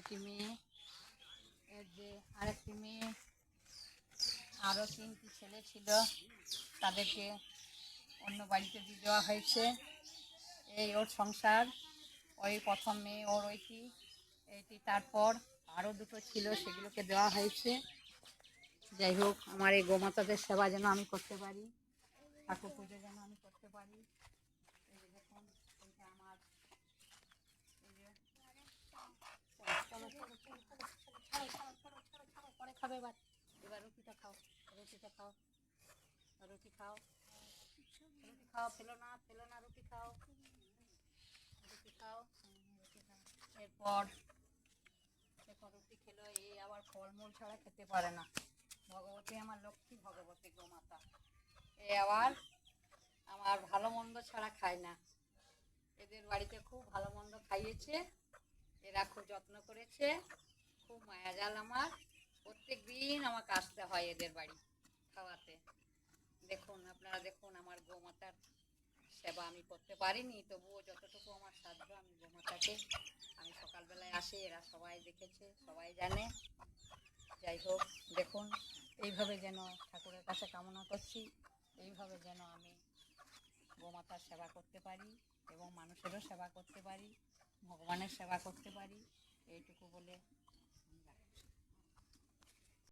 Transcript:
দুটি মেয়ে, এর যে আরেকটি মেয়ে, আরও 3টি ছেলে ছিল, তাদেরকে অন্য বাড়িতে দিয়ে দেওয়া হয়েছে। এই ওর সংসার। ওই প্রথম মেয়ে ওর এইটি, তারপর আরও দুটো ছিল, সেগুলোকে দেওয়া হয়েছে। যাই হোক, আমার এই গোমাতাদের সেবা যেন আমি করতে পারি, ঠাকুর পুজো যেন আমি করতে পারি। এই যে দেখুন, এইটা আমার, এই যে পরে খাবে। এবার রুটিটা খাও, রুটিটা খাও, রুটি খাও, রুটি খাও, ফেলো না, ফেলো না, রুটি খাও, রুটি খাও, রুটি খাও। এরপর দেখো রুটি খেলো, এই আবার ফলমূল ছাড়া খেতে পারে না। ভগবতী আমার লক্ষ্মী, ভগবতী গোমাতা। এ আবার আমার ভালো মন্দ ছাড়া খায় না। এদের বাড়িতে খুব ভালো মন্দ খাইয়েছে, এরা খুব যত্ন করেছে, খুব মায়াজাল আমার। প্রত্যেক দিন আমাকে আসতে হয় এদের বাড়ি খাওয়াতে। দেখুন, আপনারা দেখুন, আমার গোমাতার সেবা আমি করতে পারিনি, তবুও যতটুকু আমার সাধ্য আমি গোমাতাকে, আমি সকালবেলায় আসি, এরা সবাই দেখেছে, সবাই জানে। যাই হোক, দেখুন, এইভাবে যেন ঠাকুরের কাছে কামনা করছি, এইভাবে যেন আমি গোমাতার সেবা করতে পারি এবং মানুষেরও সেবা করতে পারি, ভগবানের সেবা করতে পারি, এইটুকু বলে